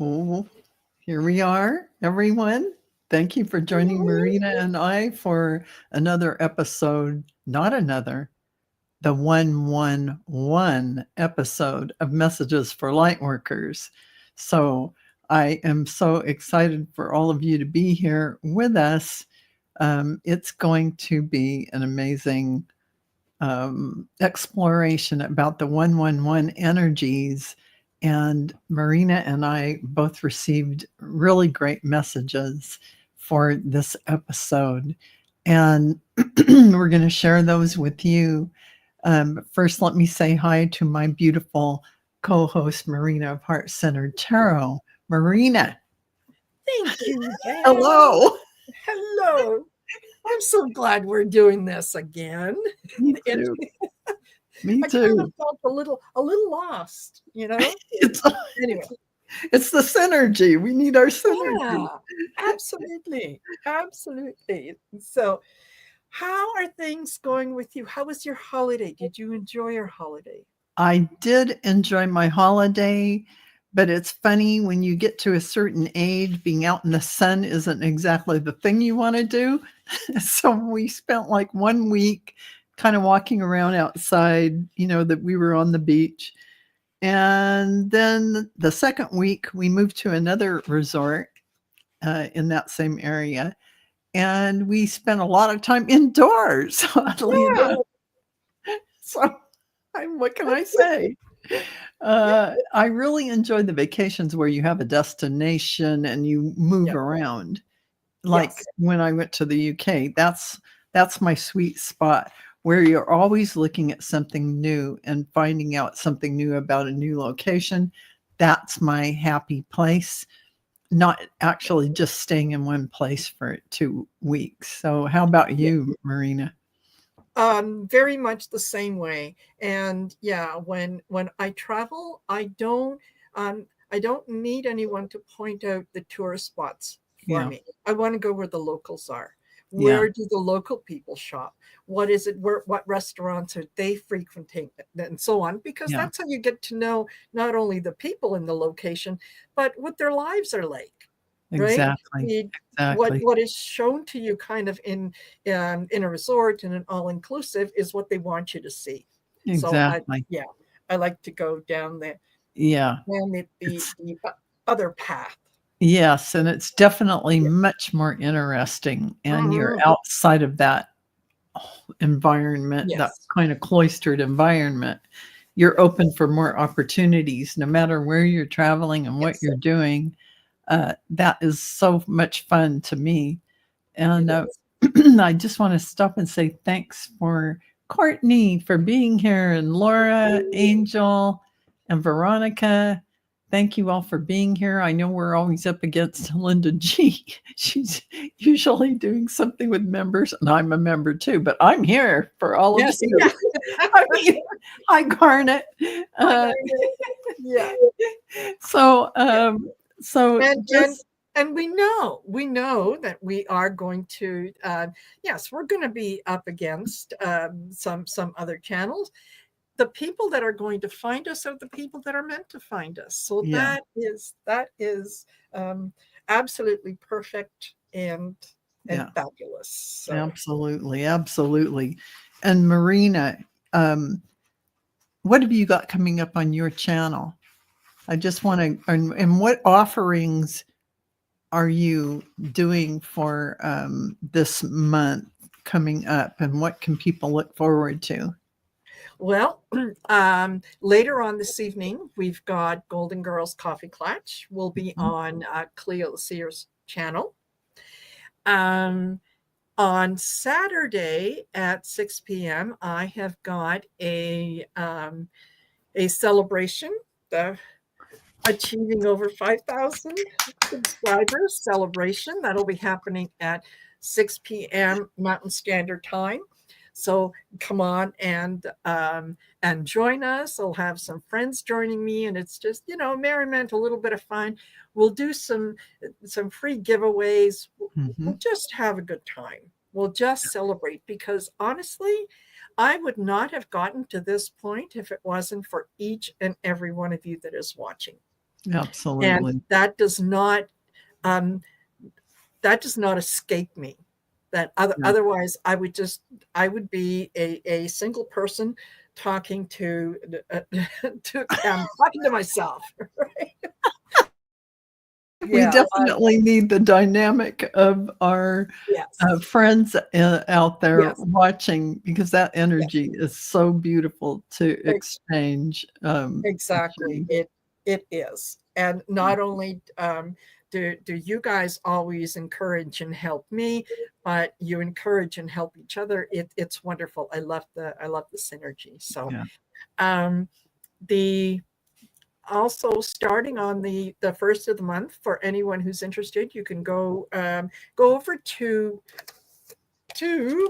Oh, here we are, everyone. Thank you for joining Marina and I for another episode, not another, the 111 episode of Messages for Lightworkers. So I am so excited for all of you to be here with us. It's going to be an amazing exploration about the 111 energies. And Marina and I both received really great messages for this episode. And we're going to share those with you. First, let me say hi to my beautiful co host, Marina of Heart Centered Tarot. Marina. Thank you, Val. Hello. Hello. I'm so glad we're doing this again. Me It, too. Me I kind of too. felt a little lost, you know? It's Anyway, it's the synergy. We need our synergy. yeah, absolutely. Absolutely. So, how are things going with you? How was your holiday? Did you enjoy your holiday? I did enjoy my holiday, but it's funny when you get to a certain age, being out in the sun isn't exactly the thing you want to do. So we spent like 1 week kind of walking around outside, that we were on the beach. And then the second week, we moved to another resort in that same area. And we spent a lot of time indoors, oddly Yeah. enough. So what can I say? I really enjoy the vacations where you have a destination and you move Yeah. around. Like Yes. when I went to the UK, that's my sweet spot where you're always looking at something new and finding out something new about a new location. That's my happy place, not actually just staying in one place for 2 weeks. So how about you, Marina? Very much the same way. And yeah, when I travel, I don't need anyone to point out the tourist spots for Yeah, me. I want to go where the locals are. yeah, Where do the local people shop? What is it? What restaurants are they frequenting, and so on? Because yeah, that's how you get to know not only the people in the location, but what their lives are like, right? exactly, The, exactly, what is shown to you kind of in a resort and an all inclusive is what they want you to see. So exactly. yeah, I like to go down Yeah, the it's other path. yes, and it's definitely Yeah. much more interesting, and you're Mhm. outside of that environment, that Yes. kind of cloistered environment. You're open for more opportunities no matter where you're traveling and what Yes. you're doing. That is so much fun to me. It And is. I just want to stop and say thanks for Courtney for being here, and Laura, Angel, and Veronica. Thank you all for being here. I know we're always up against Linda G. She's usually doing something with members, and I'm a member too, but I'm here for all of Yes. you. Yeah. I mean, hi, Garnet. I Uh, got it. Yeah. so, Yeah. and and just, and we know that we are going to yes, we're going to be up against some other channels. The people that are going to find us are the people that are meant to find us, so yeah, that is um, absolutely perfect and yeah. fabulous. So Absolutely, absolutely. And Marina, um, what have you got coming up on your channel? I just want to, and what offerings are you doing for this month coming up, and what can people look forward to? well, later on this evening, we've got Golden Girls Coffee Clutch. We'll be Mhm. on Cleo Sears channel. Um, on Saturday at 6 p.m., I have got a celebration, the achieving over 5,000 subscribers celebration. That'll be happening at 6 p.m. Mountain Standard Time. So come on and join us. I'll have some friends joining me, and it's just merriment, a little bit of fun. We'll do some free giveaways. We'll Mhm. just have a good time. We'll just celebrate because honestly, I would not have gotten to this point if it wasn't for each and every one of you that is watching. And Absolutely. um, that does not escape me. That Yeah. otherwise I would be a single person talking to talking to myself. Right? We Yeah. definitely need the dynamic of our Yes. friends out there Yes. watching, because that Yes. energy is so beautiful to Ex- exchange. exactly. It is. And not only do you guys always encourage and help me, but you encourage and help each other. It's wonderful. I love the synergy. So Yeah. um, the also starting on the first of the month, for anyone who's interested, you can go over to Yeah.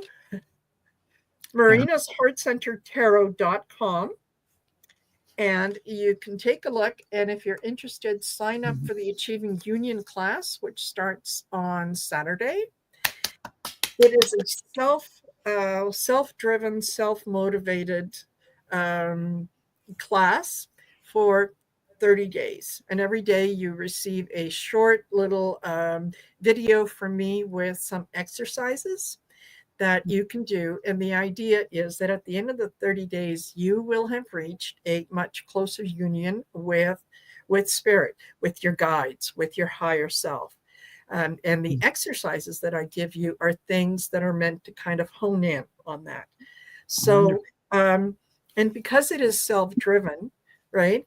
marinasheartcentertarot.com, and you can take a look. And if you're interested, sign up Mhm. for the Achieving Union class, which starts on Saturday. It is a self-driven, self-motivated class for 30 days. And every day you receive a short little video from me with some exercises that you can do. And the idea is that at the end of the 30 days, you will have reached a much closer union with spirit, with your guides, with your higher self. And the exercises that I give you are things that are meant to kind of hone in on that. So, Wonderful. and because it is self-driven, right?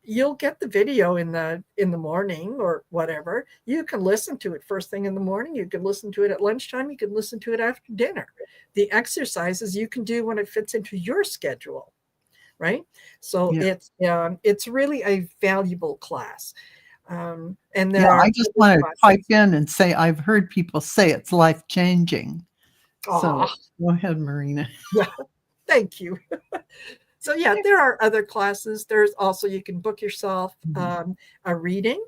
You'll get the video in the morning or whatever. You can listen to it first thing in the morning. You can listen to it at lunchtime. You can listen to it after dinner. The exercises you can do when it fits into your schedule, right? So Yeah. it's really a valuable class. And Yeah. there are I just other want to pipe classes. in and say I've heard people say it's life changing. So Oh, go ahead, Marina. yeah. Thank you. So yeah, there are other classes. There's also, you can book yourself Mhm. a reading,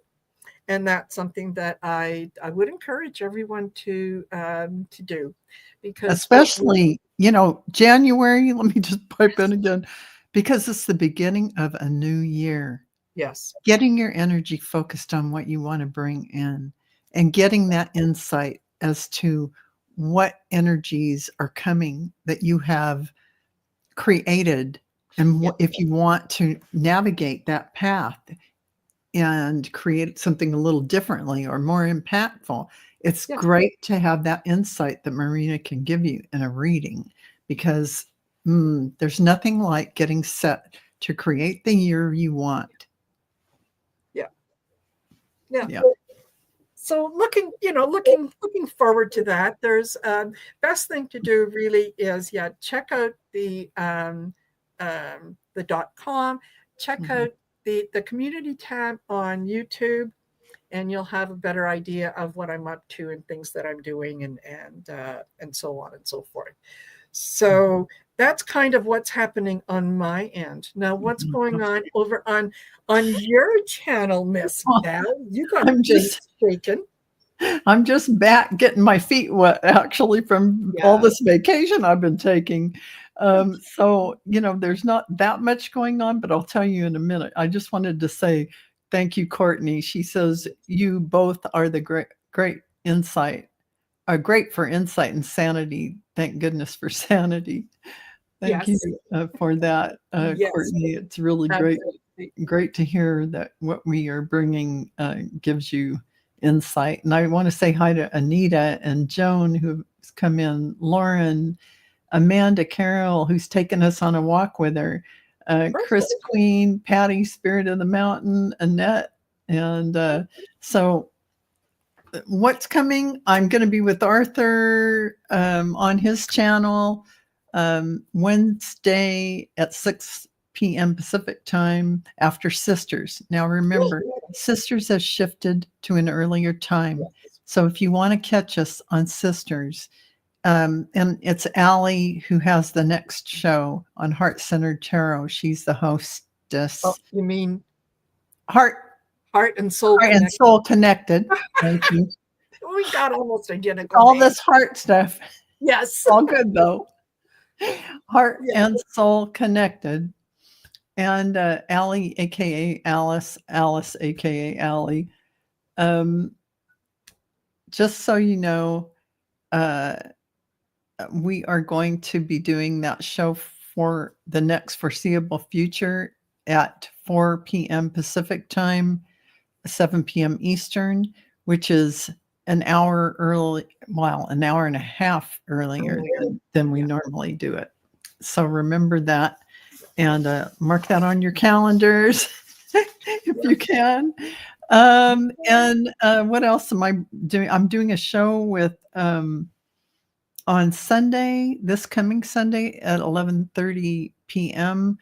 and that's something that I would encourage everyone to do, because what we Especially, January, let me just pipe in again, because it's the beginning of a new year. yes, Getting your energy focused on what you want to bring in and getting that insight as to what energies are coming that you have created, and yeah, if you want to navigate that path and create something a little differently or more impactful, it's yeah, great to have that insight that Marina can give you in a reading, because there's nothing like getting set to create the year you want. yeah, yeah. Yeah. So looking forward to that. There's best thing to do really is, yeah, check out the .com, check Mhm. out the community tab on YouTube, and you'll have a better idea of what I'm up to and things that I'm doing, and so on and so forth. So that's kind of what's happening on my end. Now, what's Mhm. going on over on your channel, Miss Val? You got I'm things just shaken. I'm just back getting my feet wet, actually, from all Yes. this vacation I've been taking. So, there's not that much going on, but I'll tell you in a minute. I just wanted to say thank you, Courtney. She says you both are the great insight, are great for insight and sanity. Thank goodness for sanity. Thank you Yes. for that, Yes. Courtney. It's really Absolutely. great to hear that what we are bringing gives you insight. And I want to say hi to Anita and Joan, who's come in, Lauren, Amanda Carroll, who's taken us on a walk with her, Chris Perfect. Queen, Patty, Spirit of the Mountain, Annette. And so what's coming? I'm going to be with Arthur on his channel Wednesday at 6 p.m. Pacific time after Sisters. Now, remember, Sisters has shifted to an earlier time. So if you want to catch us on Sisters, and it's Allie who has the next show on Heart Centered Tarot. She's the Oh, hostess. you mean Heart, heart and soul Heart and connect? Soul Connected. Thank you. We got almost identical All names. this heart stuff. Yes. All good though. Heart Yeah. and Soul Connected. and Allie, aka Alice, Alice, aka Allie. Um, just so you know, uh, we are going to be doing that show for the next foreseeable future at 4 p.m. Pacific time, 7 p.m. Eastern, which is an hour early, well, an hour and a half earlier than we normally do it. So remember that and mark that on your calendars if you can. And what else am I doing? I'm doing a show with on Sunday, this coming Sunday at 11:30 p.m.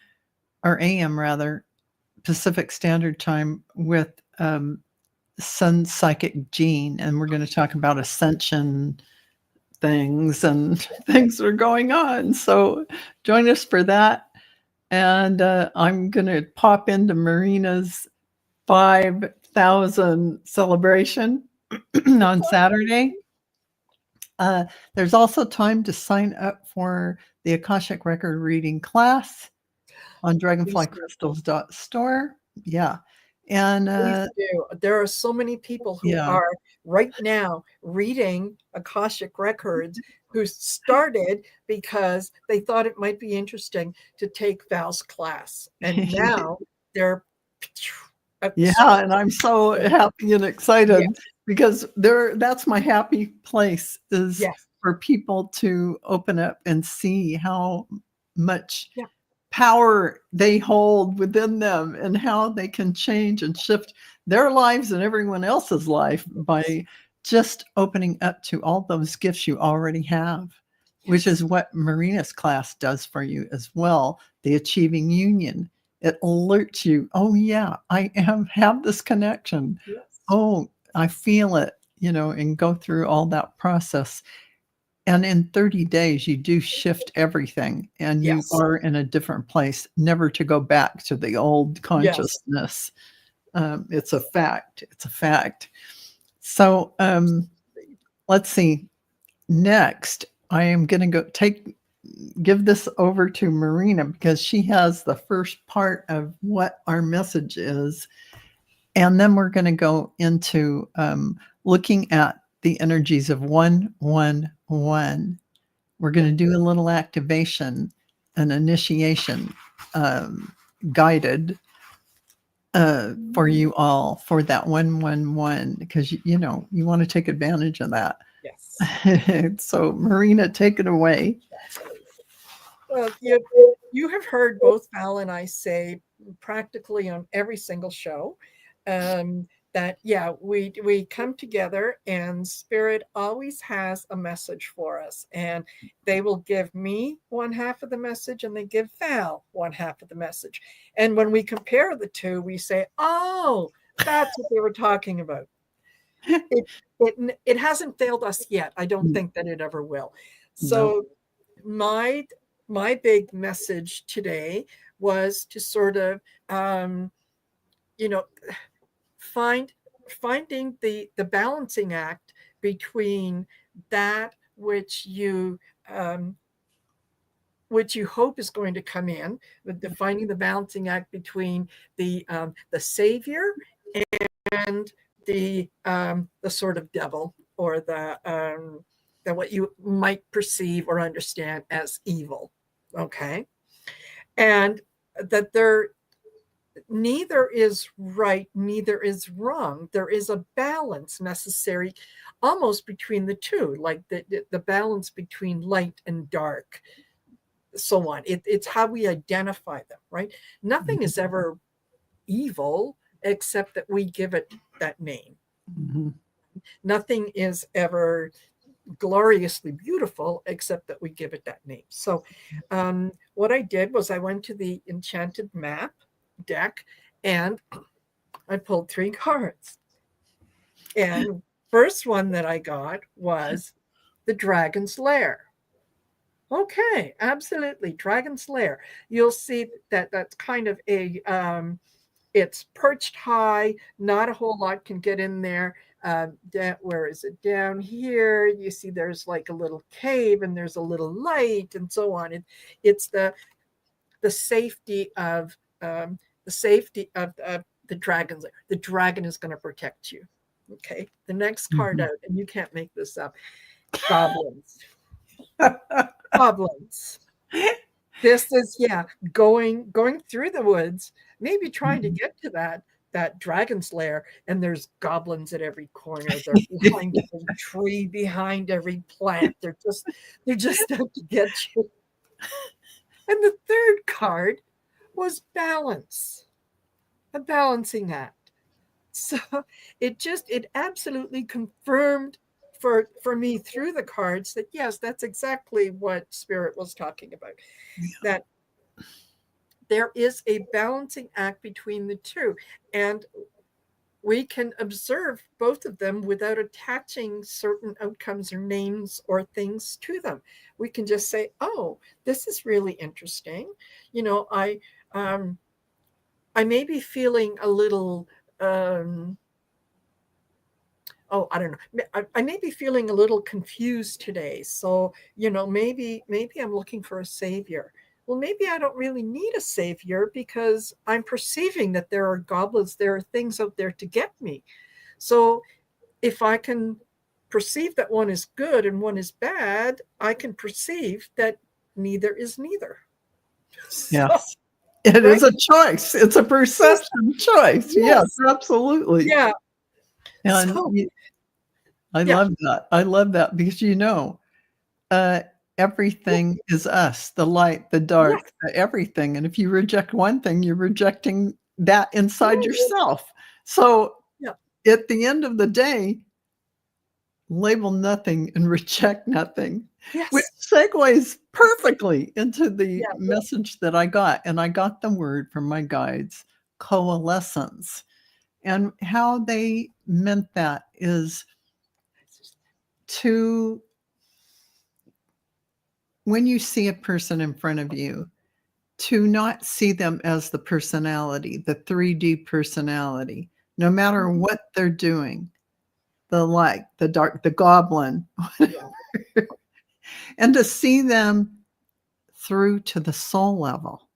or a.m. rather, Pacific Standard Time with Sun Psychic Jean, and we're going to talk about ascension things and things are going on. So join us for that. And I'm going to pop into Marina's 5,000 celebration on Saturday. There's also time to sign up for the Akashic Record reading class on dragonflycrystals.store. Yeah. And there are so many people who are right now reading Akashic Records who started because they thought it might be interesting to take Val's class. And now they're and I'm so happy and excited because that's my happy place is for people to open up and see how much power they hold within them and how they can change and shift their lives and everyone else's life by just opening up to all those gifts you already have, which is what Marina's class does for you as well. The Achieving Union. It alerts you, oh yeah, I have this connection. Oh, I feel it, and go through all that process. And in 30 days, you do shift everything and you are in a different place, never to go back to the old consciousness. It's a fact. It's a fact. So let's see. Next, I am going to give this over to Marina because she has the first part of what our message is. And then we're going to go into looking at the energies of 111. We're going to do a little activation, an initiation guided for you all for that 111 because you want to take advantage of that. Yes. So Marina, take it away. Well, you have heard both Val and I say practically on every single show that we come together and Spirit always has a message for us, and they will give me one half of the message and they give Val one half of the message, and when we compare the two, we say, oh, that's what they were talking about. It hasn't failed us yet. I don't think that it ever will. So my big message today was to sort of finding the balancing act between that which you hope is going to come in, with finding the balancing act between the savior and the sort of devil, or the what you might perceive or understand as evil. Okay. And that neither is right, neither is wrong. There is a balance necessary almost between the two, like the balance between light and dark, so on. It's how we identify them, right? Nothing is ever evil except that we give it that name. Mm-hmm. Nothing is ever gloriously beautiful except that we give it that name. So what I did was I went to the Enchanted Map deck and I pulled 3 cards. And first one that I got was the Dragon's Lair. Okay, absolutely, Dragon's Lair. You'll see that that's kind of a it's perched high, not a whole lot can get in there. Where is it? Down here, you see there's like a little cave and there's a little light and so on. It's the safety of the safety of the dragon's lair. The dragon is going to protect you. Okay. The next card Mhm. out, and you can't make this up. Goblins. Goblins. This is going through the woods, maybe trying to Mhm. get to that dragon's lair, and there's goblins at every corner. They're behind every tree, behind every plant. They're just out to get you. And the third card was balance, a balancing act. So it absolutely confirmed for me through the cards that yes, that's exactly what Spirit was talking about. That there is a balancing act between the two, and we can observe both of them without attaching certain outcomes or names or things to them. We can just say, oh, this is really interesting. You know, I may be feeling a little I don't know. I may be feeling a little confused today. So, maybe I'm looking for a savior. Well, maybe I don't really need a savior because I'm perceiving that there are goblins, there are things out there to get me. So, if I can perceive that one is good and one is bad, I can perceive that neither is neither. So, Yes. It right? is a choice. It's a perception choice. Yes, Yes. absolutely. Yeah. And So, I yeah. love that. I love that because, uh, everything is us, the light, the Yes. dark, the everything. And if you reject one thing, you're rejecting that inside yourself. So Yeah. at the end of the day, label nothing and reject nothing, which Yes. segues perfectly into the Yeah. message that I got. And I got the word from my guides, coalescence. And how they meant that is to, when you see a person in front of you, to not see them as the personality, the 3D personality, no matter Mhm. what they're doing, the light, the dark, the goblin, Yeah. and to see them through to the soul level.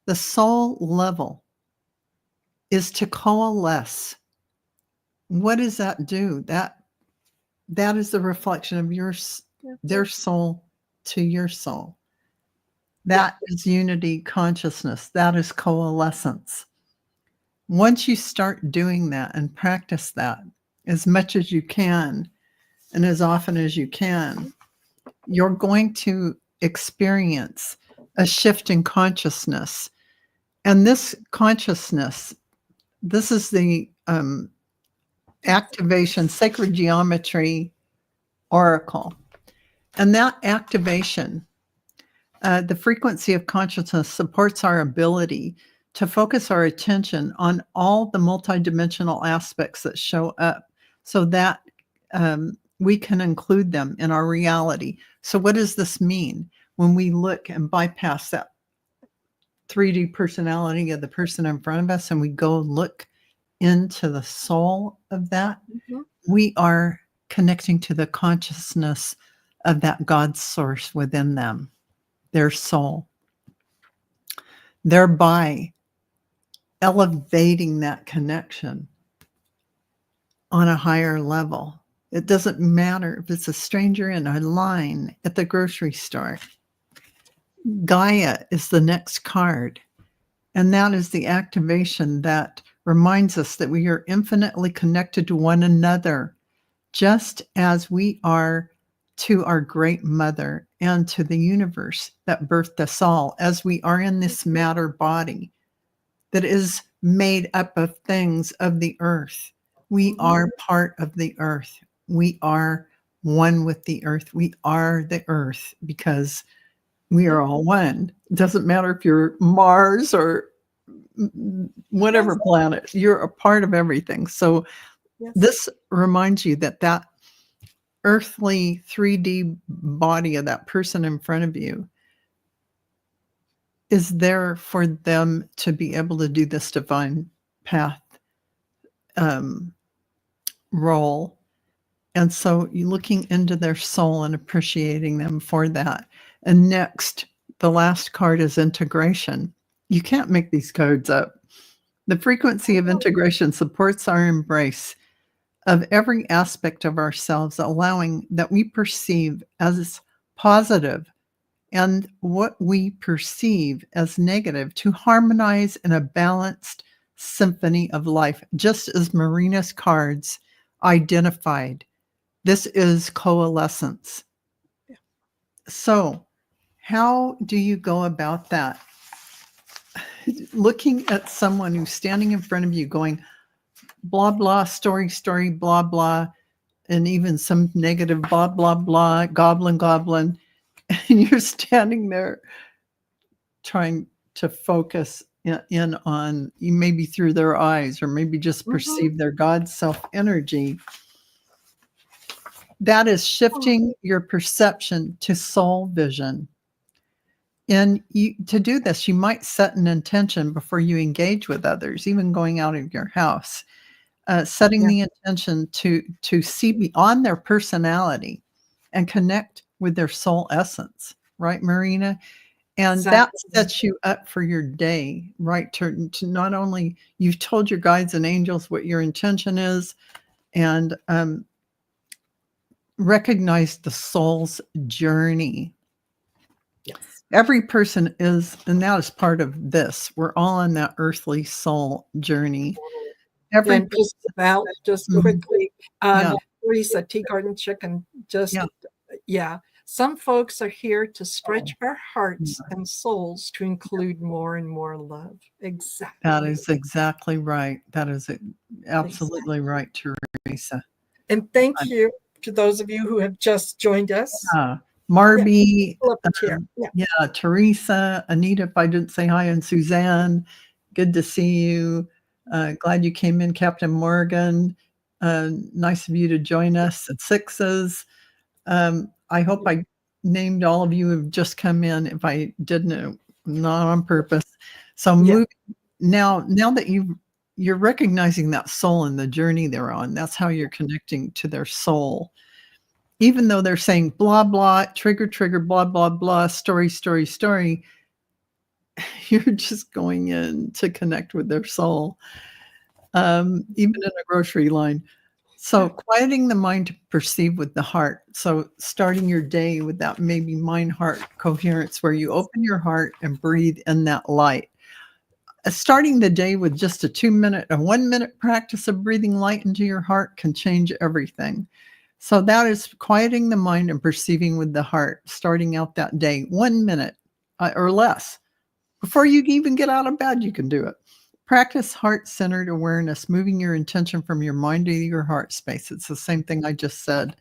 The soul level is to coalesce. What does that do? That is the reflection of Yeah. their soul to your soul. Yeah. That is unity consciousness. That is coalescence. Once you start doing that and practice that as much as you can and as often as you can, you're going to experience a shift in consciousness. And this consciousness, this is the activation, sacred geometry oracle. And that activation, the frequency of consciousness supports our ability to focus our attention on all the multidimensional aspects that show up so that we can include them in our reality. So, what does this mean when we look and bypass that 3D personality of the person in front of us and we go look into the soul of that? Mhm. We are connecting to the consciousness of that God source within them, their soul, thereby elevating that connection on a higher level. It doesn't matter if it's a stranger in a line at the grocery store. Gaia is the next card, and that is the activation that reminds us that we are infinitely connected to one another, just as we are to our great mother and to the universe that birthed us all, as we are in this matter body that is made up of things of the earth. We Mhm. are part of the earth. We are one with the earth. We are the earth because we Yeah. are all one. It doesn't matter if you're Mars or whatever Yes. planet, you're a part of everything. So Yes. this reminds you that that earthly 3D body of that person in front of you is there for them to be able to do this divine path um, role. And so you looking into their soul and appreciating them for that. And next, the last card is integration. You can't make these codes up. The frequency of integration supports our embrace of every aspect of ourselves, allowing that we perceive as positive and what we perceive as negative to harmonize in a balanced symphony of life, just as Marina's cards identified. This is coalescence. Yeah. So, how do you go about that? Looking at someone who's standing in front of you going, blah, blah, story, blah, blah, and even some negative blah, blah, blah, goblin, and you're standing there trying to focus in on you, maybe through their eyes, or maybe just perceive their God self energy. That is shifting your perception to soul vision. And to do this, you might set an intention before you engage with others, even going out of your house, setting the intention to see beyond their personality and connect with their soul essence, right, Marina? And that sets you up for your day, right? To not only you've told your guides and angels what your intention is, and recognize the soul's journey. Yes. Every person is, and that is part of this. We're all on that earthly soul journey. And just Val, just quickly, Teresa, Tea Garden Chicken, some folks are here to stretch our hearts and souls to include more and more love. Exactly. That is exactly right. That is absolutely right, Teresa. And thank you to those of you who have just joined us. Marby, Teresa, Anita, if I didn't say hi, and Suzanne, good to see you. Glad you came in, Captain Morgan. Nice of you to join us at Sixes. I hope I named all of you who've just come in. If I didn't, not on purpose. So now that you're recognizing that soul and the journey they're on, that's how you're connecting to their soul. Even though they're saying blah, blah, trigger, blah, blah, blah, story, you're just going in to connect with their soul, even in a grocery line. So quieting the mind to perceive with the heart. So starting your day with that maybe mind-heart coherence where you open your heart and breathe in that light. Starting the day with just a 1-minute practice of breathing light into your heart can change everything. So that is quieting the mind and perceiving with the heart, starting out that day, 1 minute or less. Before you even get out of bed, you can do it. Practice heart-centered awareness, moving your intention from your mind to your heart space. It's the same thing I just said.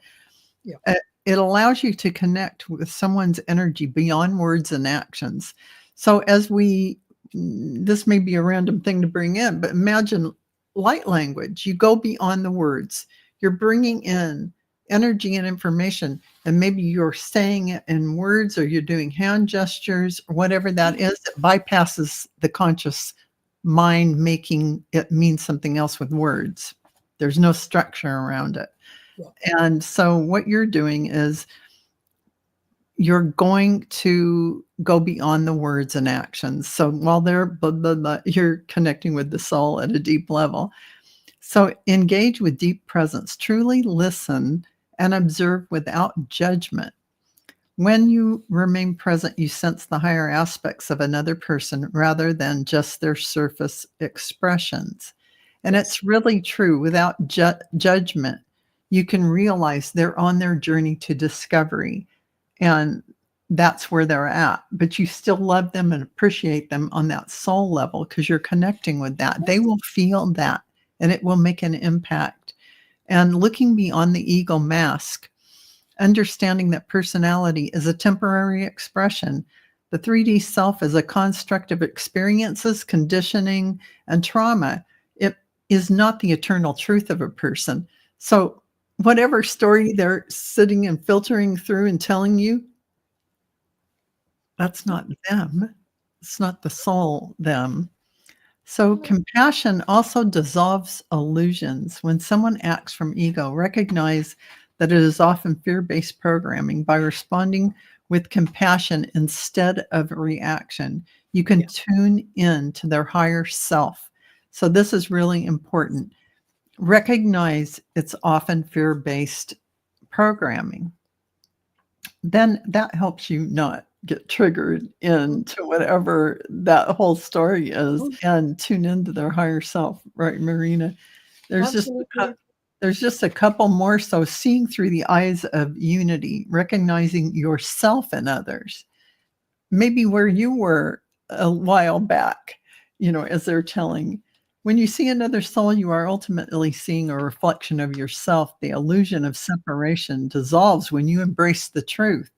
Yeah. It allows you to connect with someone's energy beyond words and actions. So this may be a random thing to bring in, but imagine light language. You go beyond the words. You're bringing in energy and information, and maybe you're saying it in words, or you're doing hand gestures, or whatever that is. It bypasses the conscious mind, making it mean something else with words. There's no structure around it. Yeah. And so what you're doing is you're going to go beyond the words and actions. So while they're blah, blah, blah, you're connecting with the soul at a deep level. So engage with deep presence, truly listen and observe without judgment. When you remain present, you sense the higher aspects of another person rather than just their surface expressions. And it's really true. Without judgment, you can realize they're on their journey to discovery, and that's where they're at. But you still love them and appreciate them on that soul level because you're connecting with that. They will feel that, and it will make an impact. And looking beyond the ego mask, understanding that personality is a temporary expression. The 3D self is a construct of experiences, conditioning, and trauma. It is not the eternal truth of a person. So whatever story they're sitting and filtering through and telling you, that's not them. It's not the soul them. So compassion also dissolves illusions. When someone acts from ego, recognize that it is often fear-based programming. By responding with compassion instead of reaction, You can tune in to their higher self. So this is really important. Recognize it's often fear-based programming. Then that helps you not get triggered into whatever that whole story is and tune into their higher self, right, Marina? There's just Absolutely. there's just a couple more. So seeing through the eyes of unity, recognizing yourself and others, maybe where you were a while back, as they're telling. When you see another soul, you are ultimately seeing a reflection of yourself. The illusion of separation dissolves when you embrace the truth.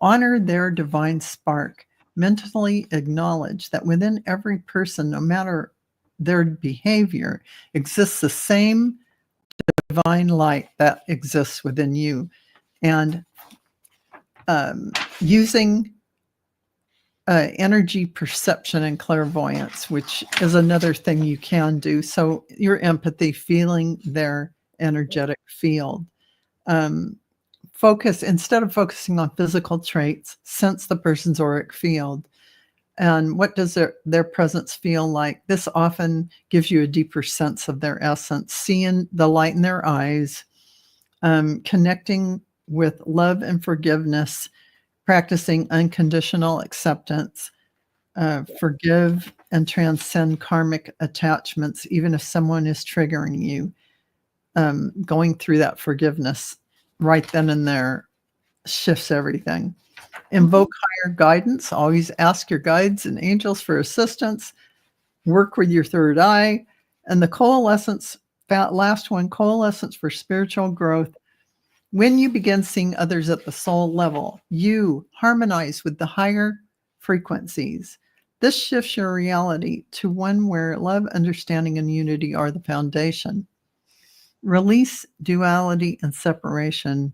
Honor their divine spark. Mentally acknowledge that within every person, no matter their behavior, exists the same divine light that exists within you. And using energy perception and clairvoyance, which is another thing you can do. So your empathy, feeling their energetic field. Focus, instead of focusing on physical traits, sense the person's auric field. And what does their presence feel like? This often gives you a deeper sense of their essence, seeing the light in their eyes, connecting with love and forgiveness, practicing unconditional acceptance, forgive and transcend karmic attachments, even if someone is triggering you. Going through that forgiveness right then and there shifts everything. Invoke higher guidance. Always ask your guides and angels for assistance. Work with your third eye. And the coalescence, that last one, coalescence for spiritual growth. When you begin seeing others at the soul level, you harmonize with the higher frequencies. This shifts your reality to one where love, understanding, and unity are the foundation. Release duality and separation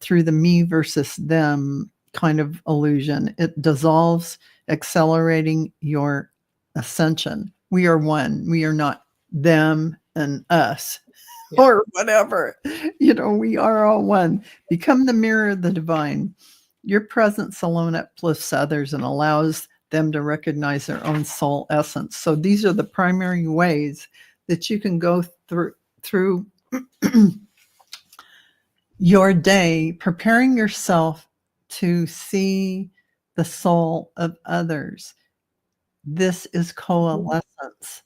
through the me versus them kind of illusion. It dissolves, accelerating your ascension. We are one. We are not them and us. Or whatever. We are all one. Become the mirror of the divine. Your presence alone uplifts others and allows them to recognize their own soul essence. So these are the primary ways that you can go through your day, preparing yourself to see the soul of others. This is coalescence,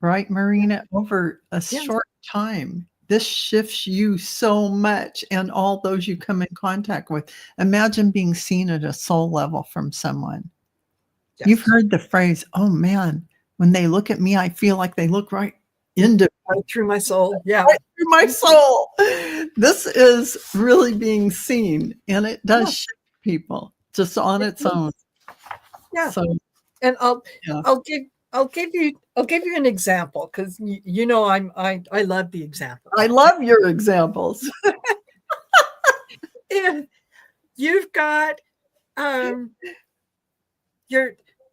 right, Marina? Over a short time, this shifts you so much and all those you come in contact with. Imagine being seen at a soul level from someone. Yes. You've heard the phrase, "Oh man, when they look at me, I feel like they look right through my soul." Yeah. Right through my soul. This is really being seen, and it does shift people just on its own. Yeah. So, and I'll give you an example, because I love the examples. I love your examples. And you've got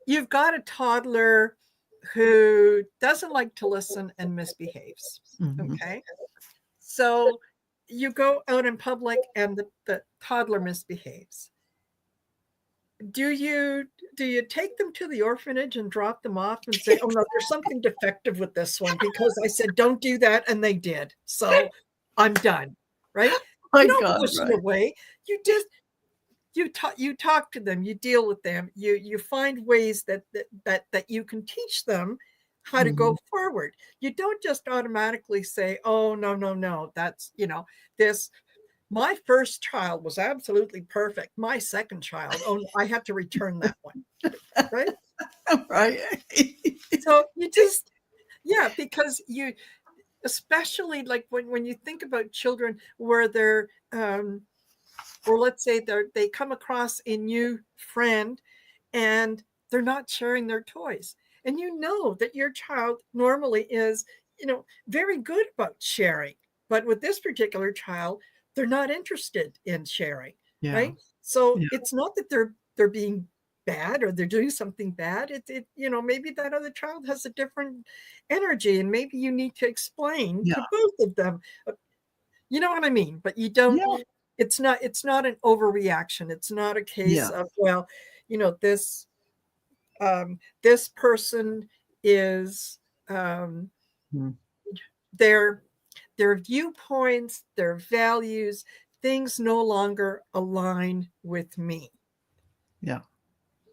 you've got a toddler who doesn't like to listen and misbehaves. Mm-hmm. Okay. So you go out in public and the toddler misbehaves. Do you take them to the orphanage and drop them off and say, "Oh no, there's something defective with this one because I said don't do that and they did, so I'm done," right? You don't push them away. You just you talk to them, you deal with them, you find ways that you can teach them how to go forward. You don't just automatically say, "Oh no, that's this." My first child was absolutely perfect. My second child, I have to return that one. Right? Right. So you just, because you, especially like when you think about children where they're, or let's say they come across a new friend and they're not sharing their toys. And that your child normally is, very good about sharing. But with this particular child, they're not interested in sharing, right? So it's not that they're being bad or they're doing something bad. Maybe that other child has a different energy, and maybe you need to explain to both of them. You know what I mean? But you don't. Yeah. It's not an overreaction. It's not a case of, this this person is Mm. their viewpoints, their values, things no longer align with me. Yeah.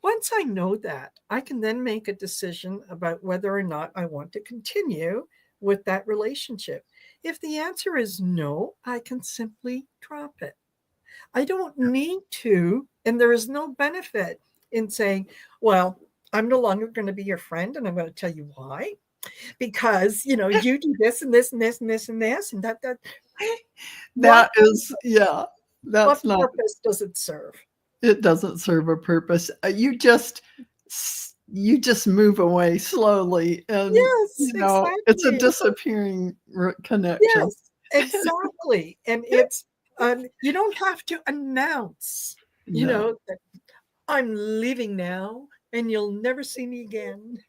Once I know that, I can then make a decision about whether or not I want to continue with that relationship. If the answer is no, I can simply drop it. I don't need to, and there is no benefit in saying, well, I'm no longer going to be your friend, and I'm going to tell you why. Because, you do this and this and this and this and this, and that. That is, yeah, What that's not, purpose does it serve? it doesn't serve a purpose. You just move away slowly, and Yes, it's a exactly. disappearing connection. Yes, exactly. And it's you don't have to announce, Yeah. that I'm leaving now and you'll never see me again.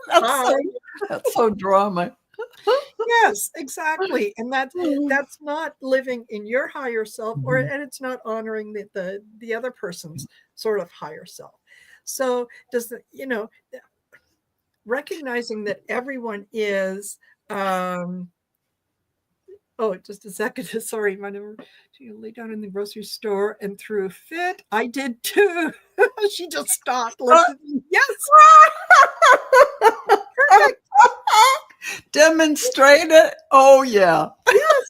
That's Bye. so that's so drama. Yes, exactly. And that's not living in your higher self, Mhm. and it's not honoring the other person's sort of higher self. So does recognizing that everyone is oh, just a second. Sorry, my number. She lay down in the grocery store and threw a fit. I did too. She just stopped, looked at me. Yes, perfect. Demonstrate it. Oh yeah. Yes,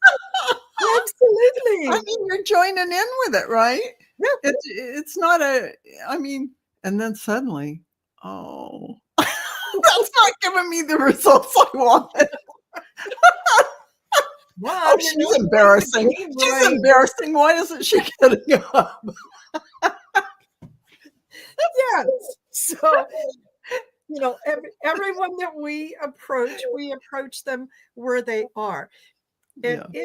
absolutely. I mean, you're joining in with it, right? Yeah. It's not I mean, and then suddenly, oh, that's not giving me the results I wanted. Oh, she's embarrassing. She's embarrassing. Why isn't she getting up? Yes. So, everyone that we approach them where they are. And Yeah.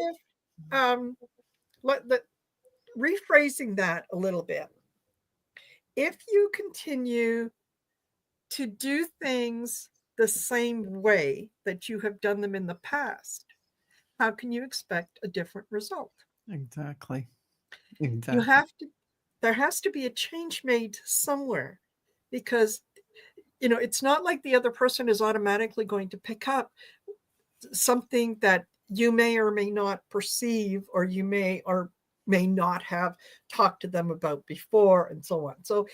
if rephrasing that a little bit, if you continue to do things the same way that you have done them in the past, how can you expect a different result? Exactly. There has to be a change made somewhere, because it's not like the other person is automatically going to pick up something that you may or may not perceive, or you may or may not have talked to them about before, and so on. So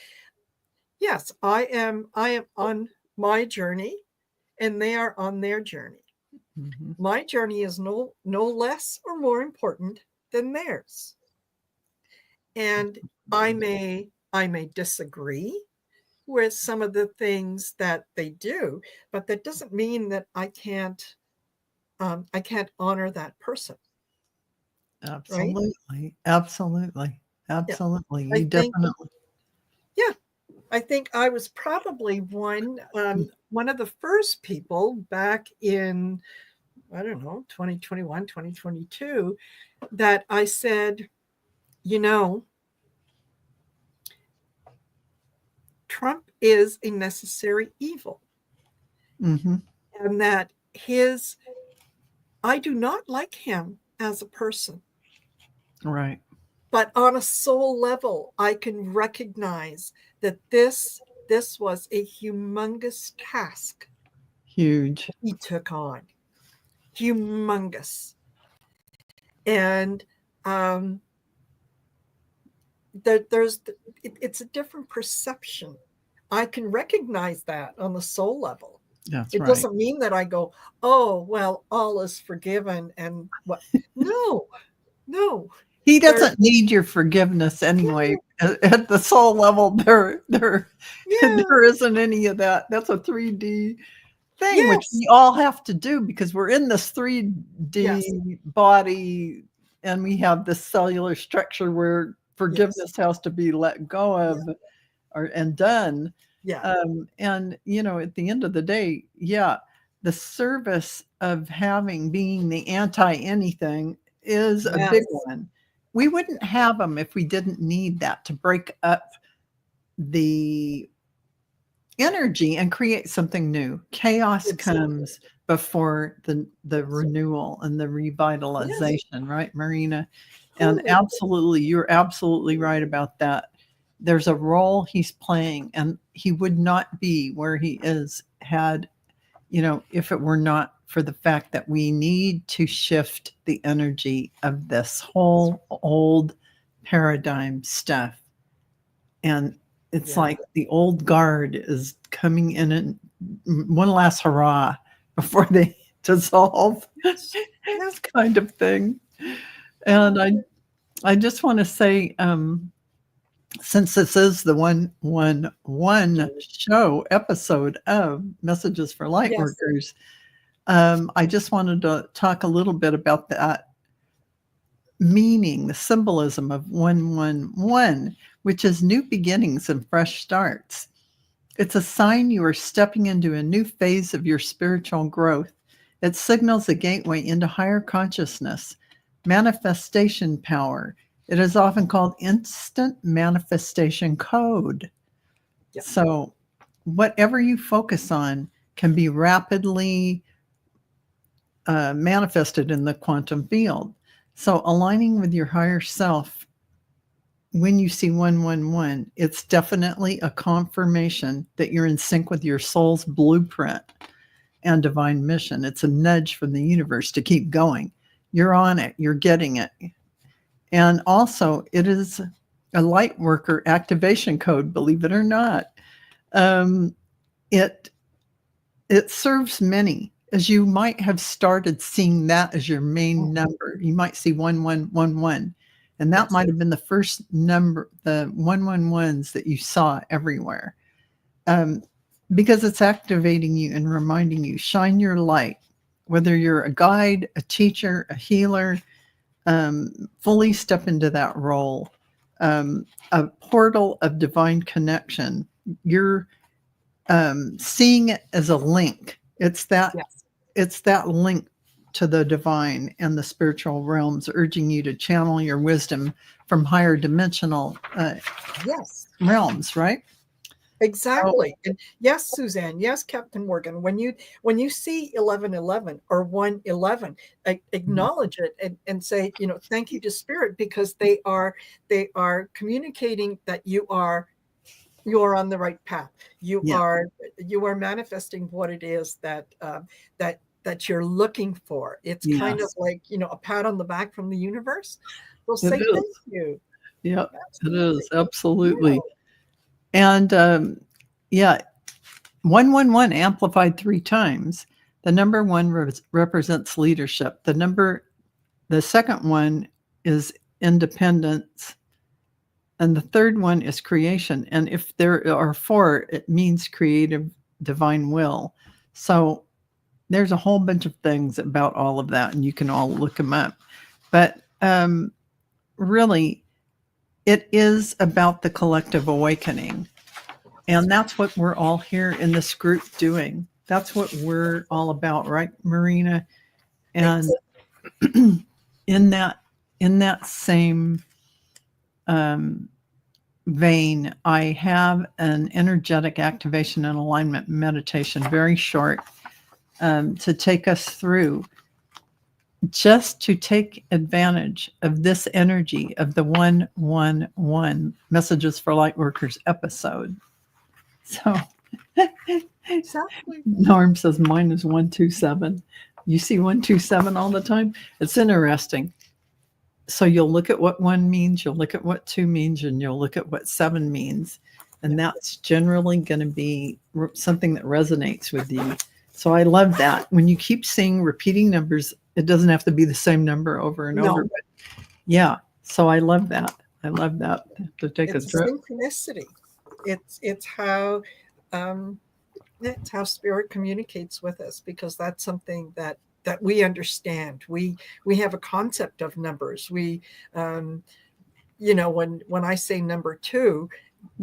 yes, I am on my journey, and they are on their journey. Mm-hmm. My journey is no less or more important than theirs. And I may disagree with some of the things that they do, but that doesn't mean that I can't honor that person. Absolutely. Right? Absolutely. Absolutely. Yeah. You definitely. I think I was probably one of the first people back in, I don't know, 2021, 2022, that I said, Trump is a necessary evil. Mm-hmm. And that I do not like him as a person. Right. But on a soul level, I can recognize that this was a humongous task. Huge. He took on. Humongous. And it's a different perception. I can recognize that on the soul level. That's it right. Doesn't mean that I go, oh, well, all is forgiven and what. No. He doesn't need your forgiveness anyway. At the soul level, there isn't any of that. That's a 3D thing, which we all have to do because we're in this 3D body, and we have this cellular structure where forgiveness has to be let go of and done. And at the end of the day, the service of being the anti anything is a big one. We wouldn't have them if we didn't need that to break up the energy and create something new. Chaos comes before the renewal and the revitalization, right, Marina? And absolutely, you're absolutely right about that. there's a role he's playing, and he would not be where he is had, if it were not for the fact that we need to shift the energy of this whole old paradigm stuff. And it's like the old guard is coming in and one last hurrah before they dissolve, this kind of thing. And I just want to say, since this is the 111 show episode of Messages for Lightworkers, I just wanted to talk a little bit about that meaning, the symbolism of 111, which is new beginnings and fresh starts. It's a sign you are stepping into a new phase of your spiritual growth. It signals a gateway into higher consciousness, manifestation power. It is often called instant manifestation code. Yep. So whatever you focus on can be rapidly manifested in the quantum field. So aligning with your higher self, when you see 111, it's definitely a confirmation that you're in sync with your soul's blueprint and divine mission. It's a nudge from the universe to keep going. You're on it. You're getting it. And also, it is a light worker activation code, believe it or not. It serves many, as you might have started seeing that as your main number. You might see 1111, and that might have been the first number, the 111s that you saw everywhere, because it's activating you and reminding you, shine your light, whether you're a guide, a teacher, a healer. Fully step into that role, a portal of divine connection. You're seeing it as a link. It's that link to the divine and the spiritual realms, urging you to channel your wisdom from higher dimensional realms, right? Exactly. And yes, Suzanne, yes, Captain Morgan, when you see 1111 or 111, acknowledge it and say, thank you to spirit, because they are communicating that you are on the right path. You are manifesting what it is that you're looking for. It's kind of like, a pat on the back from the universe. Well, say thank you. Yeah, it is. Absolutely. And 111 amplified 3 times. The number 1 represents leadership. The second one is independence. And the third one is creation. And if there are 4, it means creative divine will. So there's a whole bunch of things about all of that, and you can all look them up. But really, it is about the collective awakening. And that's what we're all here in this group doing. That's what we're all about, right, Marina? And in that same vein, I have an energetic activation and alignment meditation, very short, to take us through, just to take advantage of this energy of the 111 Messages for Lightworkers episode. So exactly. Norm says mine is 127. You see 127 all the time? It's interesting. So you'll look at what 1 means, you'll look at what 2 means, and you'll look at what 7 means. And that's generally going to be something that resonates with you. So I love that. When you keep seeing repeating numbers, it doesn't have to be the same number over and over. But so I love that. I love that. To take a trip. Synchronicity. It's how spirit communicates with us, because that's something that we understand. We have a concept of numbers. We when I say number 2,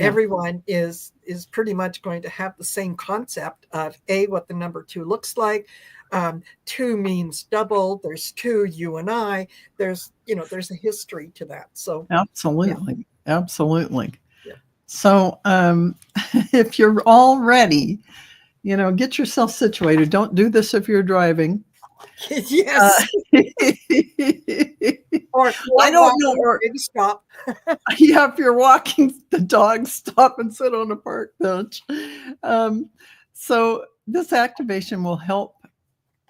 everyone is pretty much going to have the same concept of what the number 2 looks like. 2 means double. There's 2, you and I. There's a history to that. So absolutely. Yeah. So if you're all ready, get yourself situated. Don't do this if you're driving. Yes. Or I don't know. walking, Or maybe stop. yeah, if you're walking the dog, stop and sit on a park bench. So this activation will help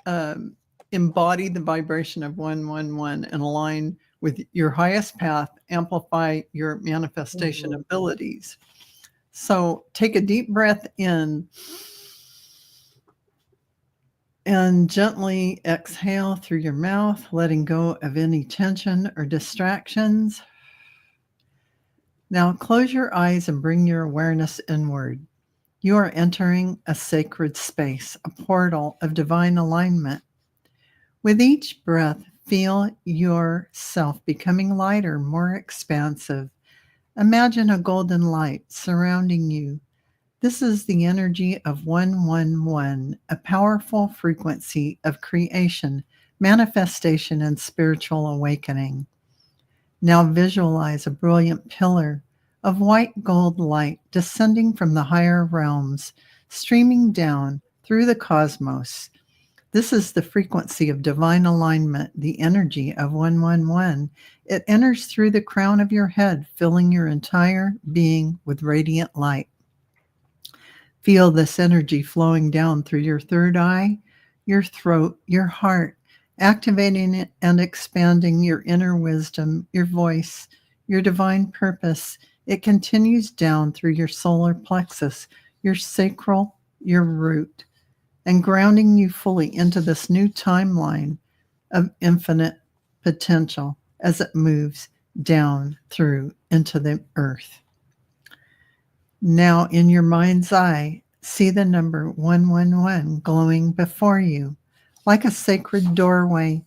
um, embody the vibration of 111 and align with your highest path, amplify your manifestation Mhm. abilities. So take a deep breath in and gently exhale through your mouth, letting go of any tension or distractions. Now close your eyes and bring your awareness inward. You are entering a sacred space, a portal of divine alignment. With each breath, feel yourself becoming lighter, more expansive. Imagine a golden light surrounding you. This is the energy of 111, a powerful frequency of creation, manifestation, and spiritual awakening. Now visualize a brilliant pillar of white gold light descending from the higher realms, streaming down through the cosmos. This is the frequency of divine alignment, the energy of 111. It enters through the crown of your head, filling your entire being with radiant light. Feel this energy flowing down through your third eye, your throat, your heart, activating it and expanding your inner wisdom, your voice, your divine purpose. It continues down through your solar plexus, your sacral, your root, and grounding you fully into this new timeline of infinite potential as it moves down through into the earth. Now, in your mind's eye, see the number 111 glowing before you like a sacred doorway.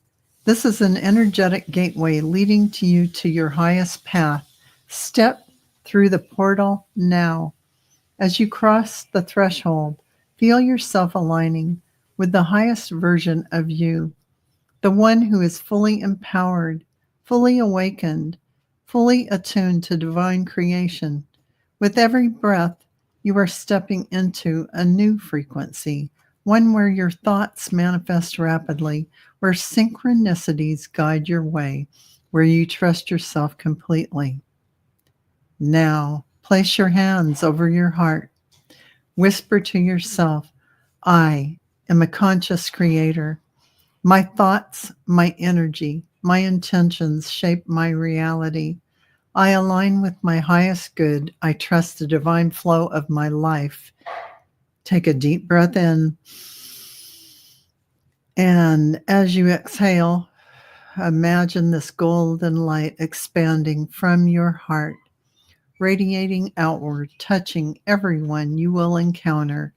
This is an energetic gateway leading to you to your highest path. Step through the portal now. As you cross the threshold, feel yourself aligning with the highest version of you, the one who is fully empowered, fully awakened, fully attuned to divine creation. With every breath, you are stepping into a new frequency, one where your thoughts manifest rapidly, where synchronicities guide your way, where you trust yourself completely. Now, place your hands over your heart. Whisper to yourself, I am a conscious creator. My thoughts, my energy, my intentions shape my reality. I align with my highest good. I trust the divine flow of my life. Take a deep breath in. And as you exhale, imagine this golden light expanding from your heart, radiating outward, touching everyone you will encounter.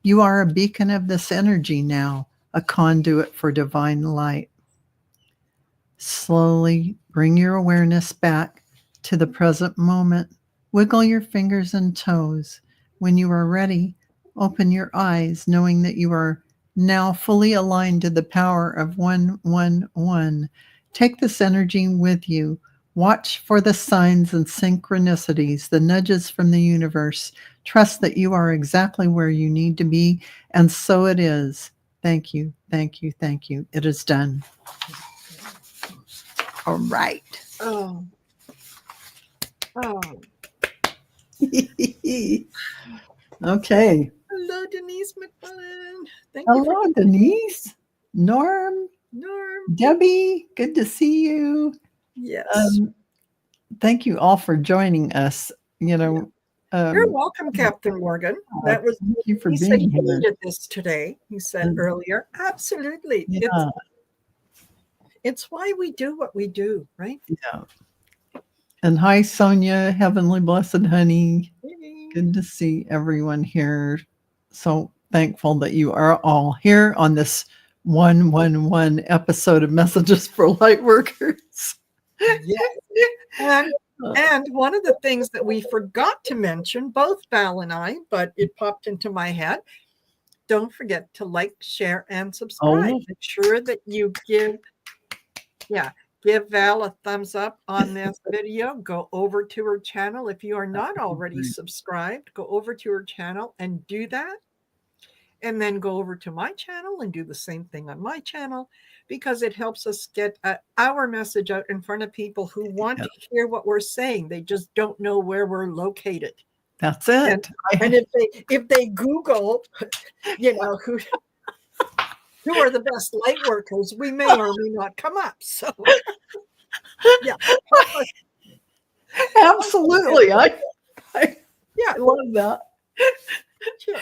You are a beacon of this energy now, a conduit for divine light. Slowly bring your awareness back to the present moment. Wiggle your fingers and toes. When you are ready, open your eyes, knowing that you are now fully aligned to the power of 111. Take this energy with you. Watch for the signs and synchronicities, the nudges from the universe. Trust that you are exactly where you need to be, and so it is. Thank you, thank you, thank you. It is done. All right. Oh, oh. Okay. Hello, Denise McMillan. Thank you for Hello, Denise, Norm, Norm. Debbie. Good to see you. Yes. Um, thank you all for joining us. You Yeah. know, You're um, welcome, Captain Morgan. That was thank you for he said being he here. needed this today. He said earlier. Absolutely. Yeah, It's why we do what we do, right? yeah. And hi, Sonia, Heavenly Blessed Honey. Good to see everyone here. So thankful that you are all here on this 111 episode of Messages for Lightworkers. Yes. And one of the things that we forgot to mention, both Val and I, but it popped into my head, don't forget to like, share, and subscribe. Make sure that you give Val a thumbs up on this video. Go over to her channel. If you are not already subscribed, go over to her channel and do that. and then go over to my channel and do the same thing on my channel, because it helps us get our message out in front of people who want Yeah, to hear what we're saying. They just don't know where we're located. that's And it. and if they Google, who are the best light workers, we may or may not come up. So yeah, help us, Absolutely. I yeah, love that. sure.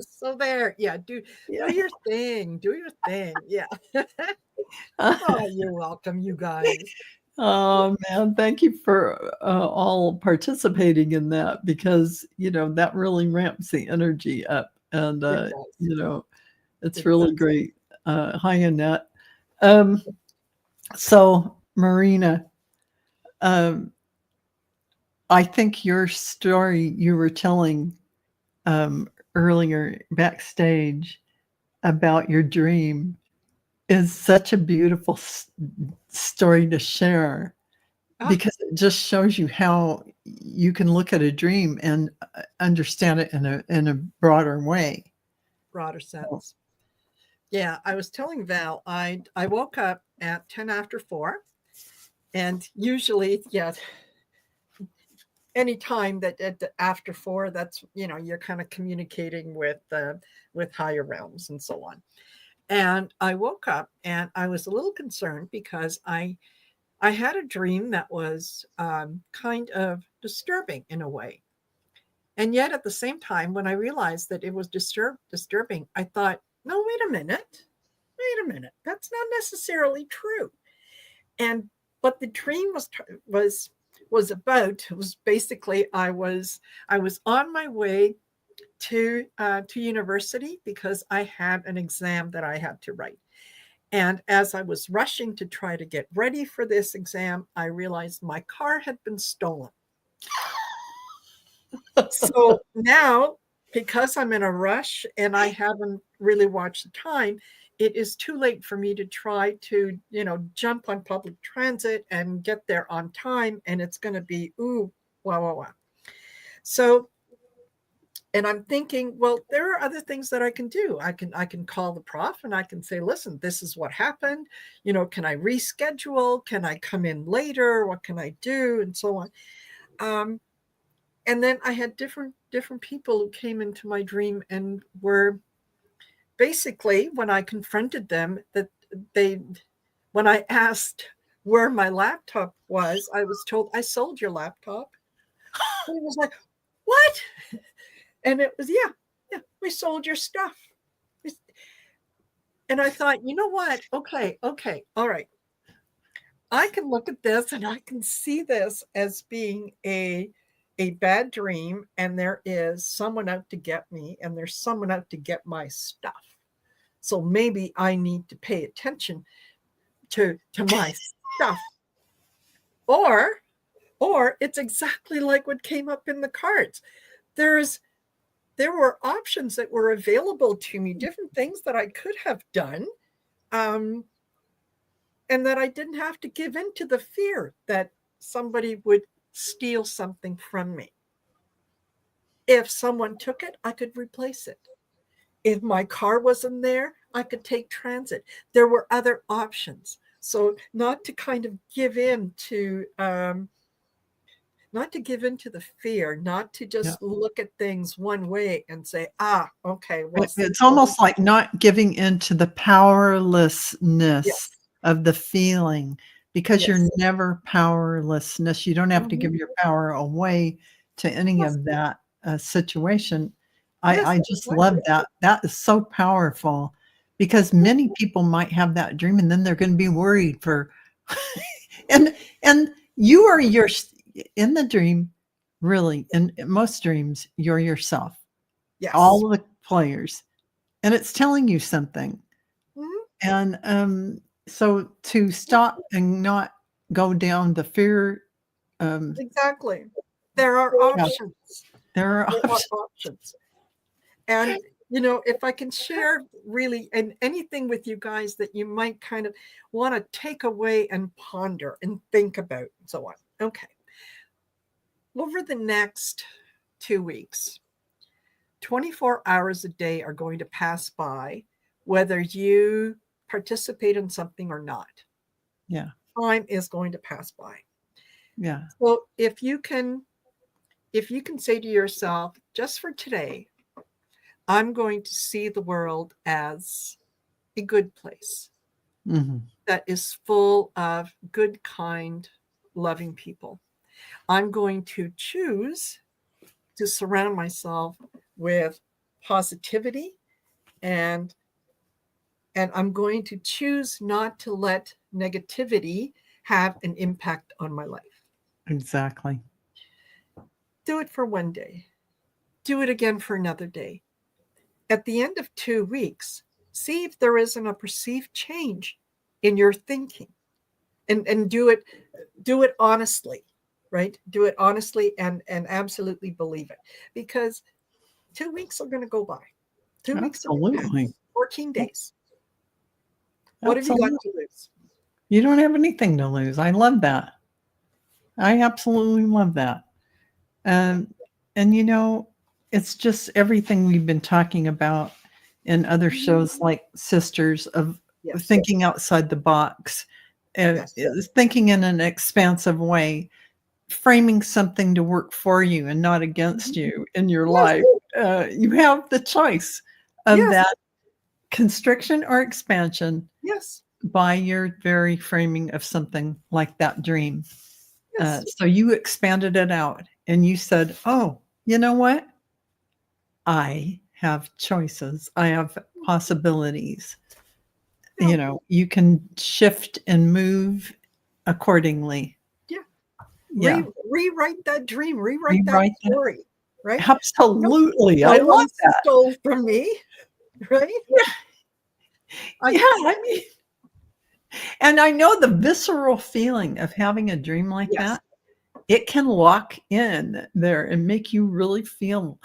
So there, yeah. Do Yeah. your thing. Do your thing. Yeah. Oh, you're welcome, you guys. Oh man, thank you for all participating in that, because that really ramps the energy up, and It does. it's It really does. great. Hi, Annette. Um, so Marina, um, I think your story you were telling earlier backstage about your dream is such a beautiful story to share, Ah, because it just shows you how you can look at a dream and understand it in a broader way. broader So, sense. Yeah, I was telling Val, I woke up at 10 after 4, and usually, yeah, any time that after 4, that's you're kind of communicating with higher realms and so on. And I woke up and I was a little concerned because I had a dream that was kind of disturbing in a way. And yet at the same time, when I realized that it was disturbing, I thought, no, wait a minute. Wait a minute. That's not necessarily true. And what the dream was basically I was on my way to university because I had an exam that I had to write. And as I was rushing to try to get ready for this exam, I realized my car had been stolen. So now, because I'm in a rush and I haven't really watched the time, it is too late for me to try to, jump on public transit and get there on time. And it's going to be, ooh, wow, wow, wow. So, and I'm thinking, well, there are other things that I can do. I can call the prof and I can say, listen, this is what happened. Can I reschedule? Can I come in later? What can I do? And so on. Um, and then I had different people who came into my dream and were basically, when I confronted them, that they when I asked where my laptop was, I was told, I sold your laptop. And it was like, what? And it was, yeah, we sold your stuff. And I thought, you know what? Okay, all right. I can look at this and I can see this as being a bad dream, and there is someone out to get me, and there's someone out to get my stuff. So maybe I need to pay attention to my stuff. Or it's exactly like what came up in the cards. There were options that were available to me, different things that I could have done, um, and that I didn't have to give in to the fear that somebody would steal something from me. If someone took it, I could replace it. If my car wasn't there, I could take transit. There were other options. So not to kind of give in to not to give in to the fear, not to yeah. just look at things one way and say, okay, well, It's almost like not giving into the powerlessness yes, of the feeling, because you're yes, never powerlessness. You don't have to mhm, give your power away to any yes, of that situation. I yes, just love exactly. that. That is so powerful, because many people might have that dream and then they're going to be worried for and you are in the dream, really, in most dreams, you're yourself, Yes. all the players, and it's telling you something. Mhm, And so to yep, stop and not go down the fear um, exactly. There are path, options. there are There are options. options. And, if I can share really and anything with you guys that you might kind of want to take away and ponder and think about and so on. Okay. Over the next 2 weeks, 24 hours a day are going to pass by, whether you participate in something or not. Yeah. Time is going to pass by. Yeah. So if you can say to yourself, just for today, I'm going to see the world as a good place Hmm. that is full of good, kind, loving people. I'm going to choose to surround myself with positivity, and I'm going to choose not to let negativity have an impact on my life. Exactly. Do it for one day. Do it again for another day. At the end of 2 weeks, see if there isn't a perceived change in your thinking, and do it honestly, right? Do it honestly and absolutely believe it, because 2 weeks are going to go by. 2 weeks are going to Absolutely. pass. 14 days. What have you got Absolutely. to lose? You don't have anything to lose. I love that. I absolutely love that. Um, and it's just everything we've been talking about in other shows like Sisters of Yes. thinking outside the box, Yes. thinking in an expansive way, framing something to work for you and not against you in your Yes. life. You have the choice of Yes. that constriction or expansion Yes. by your very framing of something like that dream. Yes. So you expanded it out and you said, oh, you know what? I have choices. I have possibilities. Yeah. You can shift and move accordingly. Yeah. Yeah. Rewrite that dream. Rewrite that Rewrite that. story. Right? Absolutely. I love Nobody that. stole from me. Right? Yeah. I mean, and I know the visceral feeling of having a dream like Yes. that, it can lock in there and make you really feel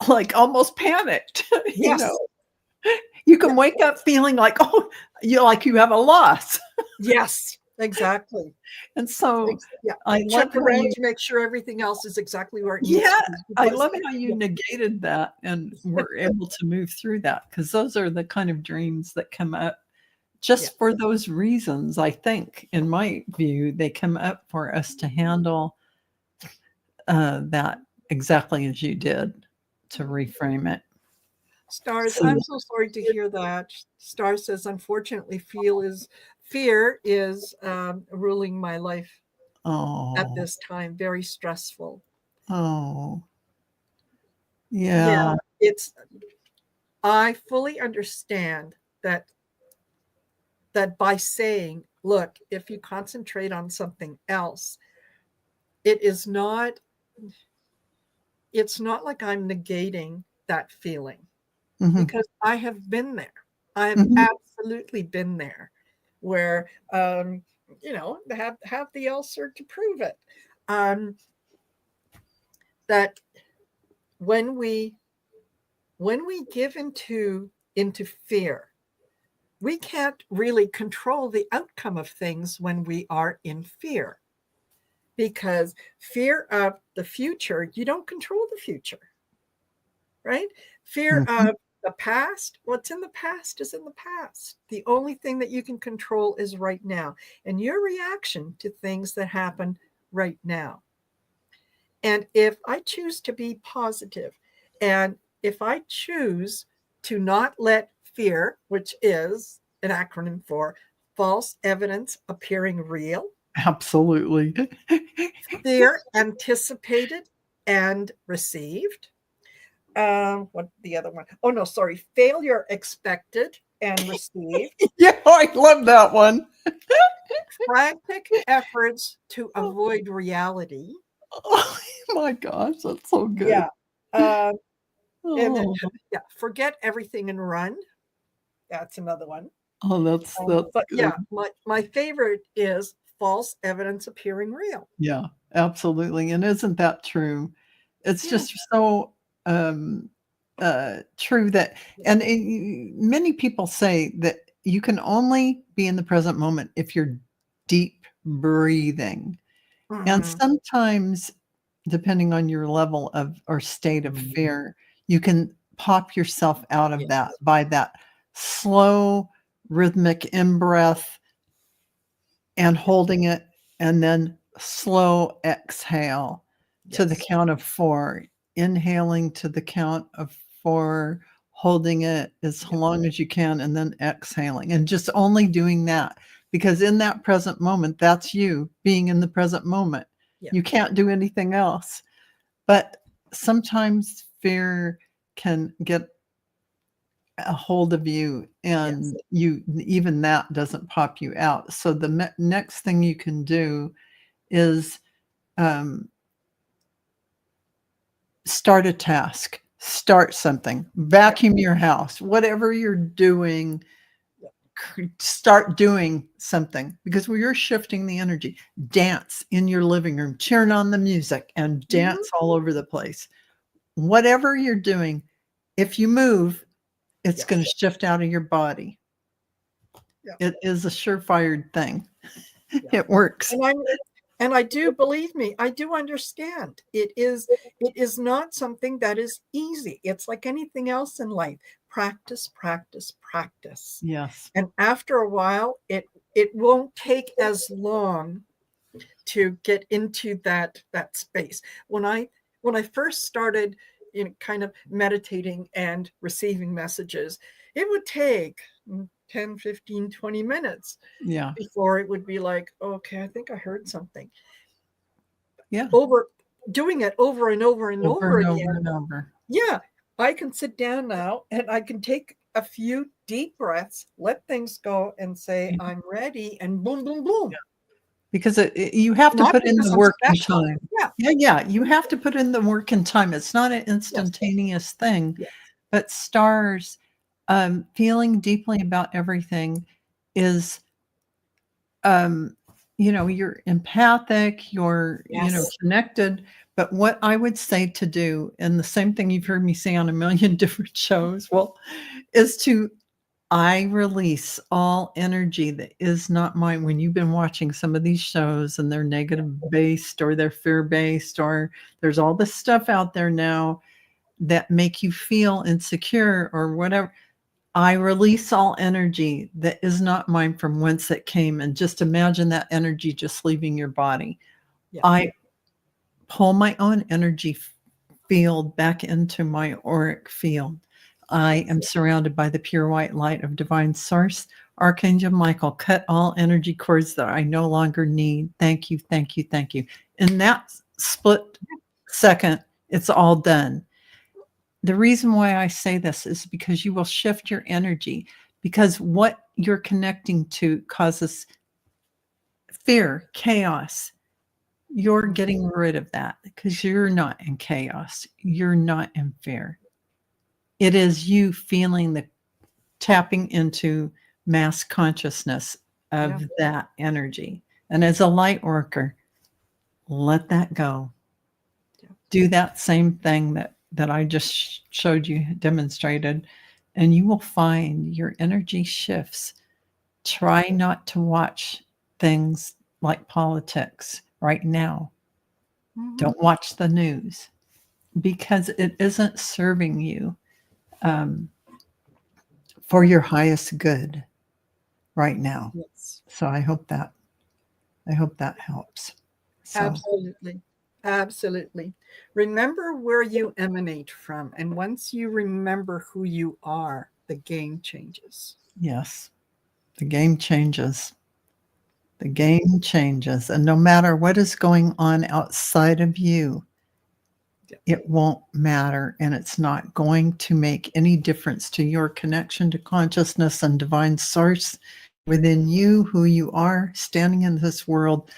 like almost panicked. Yes. You can wake up feeling like, oh, you have a loss. Yes. Exactly. And so Yeah. I love Check how around to make sure everything else is exactly where it needs yeah, to be. I Because love how you negated that and were able to move through that, because those are the kind of dreams that come up just for those reasons. I think, in my view, they come up for us to handle that exactly as you did, to reframe it. Stars, So, I'm so sorry to hear that. Star says, unfortunately, fear is ruling my life at oh, this time. Very stressful. oh, Yeah, yeah, I fully understand that by saying, look, if you concentrate on something else, it's not like I'm negating that feeling, mhm, because I have been there. I have mhm, absolutely been there, where have the ulcer to prove it. That when we give into fear, we can't really control the outcome of things when we are in fear, because fear of the future, you don't control the future, right? Fear mhm. of the past, what's in the past is in the past. The only thing that you can control is right now, and your reaction to things that happen right now. And if I choose to be positive, and if I choose to not let fear, which is an acronym for false evidence appearing real, Absolutely. fear anticipated and received. What the other one? Oh no, sorry. Failure expected and received. Yeah, I love that one. Frantic efforts to avoid reality. Oh my gosh, that's so good. Yeah. Uh, and then, Oh, forget everything and run. That's another one. oh, that's But good. yeah, my favorite is false evidence appearing real. Yeah, absolutely. And isn't that true? It's Yeah. just so true that, and many people say that you can only be in the present moment if you're deep breathing. And Mhm. sometimes, depending on your level of or state of fear, you can pop yourself out of that Yes. by that slow rhythmic in-breath and holding it, and then slow exhale to the Yes. count of 4. Inhaling to the count of 4, holding it as Yep. long as you can, and then exhaling, and just only doing that, because in that present moment, that's you being in the present moment. Yeah. You can't do anything else. But sometimes fear can get a hold of you, Yes. and you even that doesn't pop you out. So the next thing you can do is um, start a task, start something, Yeah. vacuum your house, whatever you're doing, Yeah. start doing something, because you're shifting the energy. Dance in your living room, turn on the music and Mhm. dance all over the place. Whatever you're doing, if you move, it's going Yes. to shift out of your body. Yeah. It is a surefire thing. Yeah. It works. And I do, believe me, I do understand. It is not something that is easy. It's like anything else in life. Practice, practice, practice. Yes. And after a while, it won't take as long to get into that space. When I first started kind of meditating and receiving messages, it would take 10, 15, 20 minutes Yeah. before it would be like, okay, I think I heard something. Yeah. Doing it over and over and Over over and over again. and over. Yeah, I can sit down now and I can take a few deep breaths, let things go, and say, I'm ready, and boom, boom, boom. Because you have to Not put in because the I'm work and special. time. Yeah. Yeah, you have to put in the work and time. It's not an Yes. instantaneous thing, Yes. but stars, feeling deeply about everything is, you're empathic, you're, Yes. connected. But what I would say to do, and the same thing you've heard me say on a million different shows, well, is to I release all energy that is not mine. When you've been watching some of these shows and they're negative based or they're fear based, or there's all this stuff out there now that make you feel insecure or whatever. I release all energy that is not mine from whence it came. And just imagine that energy just leaving your body. Yeah. I pull my own energy field back into my auric field. I am surrounded by the pure white light of divine source. Archangel Michael, cut all energy cords that I no longer need. Thank you, thank you, thank you. In that split second, it's all done. The reason why I say this is because you will shift your energy, because what you're connecting to causes fear, chaos. You're getting rid of that because you're not in chaos. You're not in fear. It is you feeling the tapping into mass consciousness Yeah. of that energy. And as a light worker, let that go. Yeah. Do that same thing that I just showed you, demonstrated, and you will find your energy shifts. Try not to watch things like politics right now. Mhm. Don't watch the news because it isn't serving you um, for your highest good right now. Yes. So I hope that helps. So Absolutely. Absolutely. Remember where you emanate from. And once you remember who you are, the game changes. yes, the game changes. The game changes. And no matter what is going on outside of you, Yeah. it won't matter. And it's not going to make any difference to your connection to consciousness and divine source within you, who you are, standing in this world,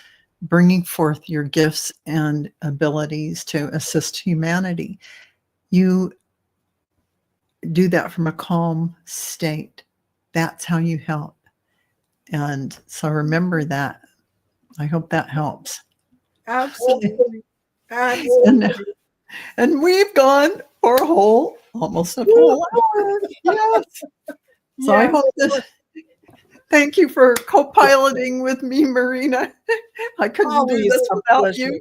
bringing forth your gifts and abilities to assist humanity. You do that from a calm state. That's how you help. And so remember that. I hope that helps. Absolutely. And, Absolutely. and we've gone for almost a Woo! whole hour. Yes. So I Yes. hope this. Thank you for co-piloting with me, Marina. I couldn't do Always this a without pleasure.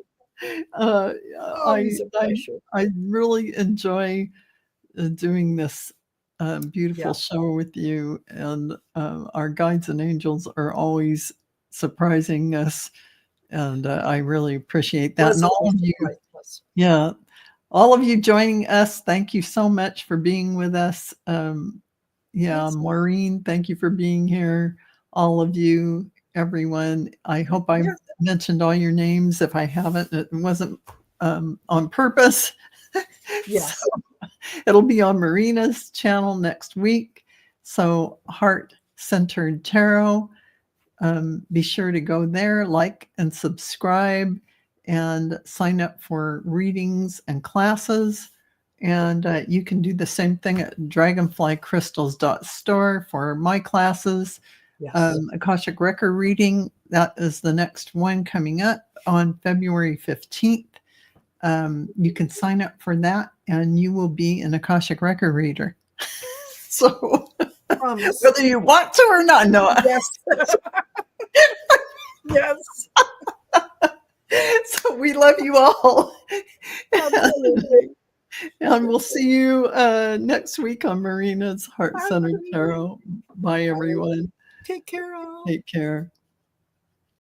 you. Uh, I, Always a I pleasure. I really enjoy doing this beautiful Yes. show with you. And our guides and angels are always surprising us. And I really appreciate that. And all Pleasantly of you, surprised us. yeah, all of you joining us, thank you so much for being with us. Yeah, Yes. Maureen, thank you for being here. All of you, everyone. I hope I Yeah. mentioned all your names. If I haven't, it wasn't on purpose. Yes. So it'll be on Marina's channel next week. So Heart Centered Tarot. Be sure to go there, like and subscribe, and sign up for readings and classes. And you can do the same thing at dragonflycrystals.store for my classes. Yes. Akashic Record reading, that is the next one coming up on February 15th. You can sign up for that and you will be an Akashic Record reader. So Promise. whether you want to or not, Noah. Yes. Yes. So we love you all. Absolutely. And we'll see you next week on Marina's Heart Centered Tarot. Bye, everyone. Take care all. Take care.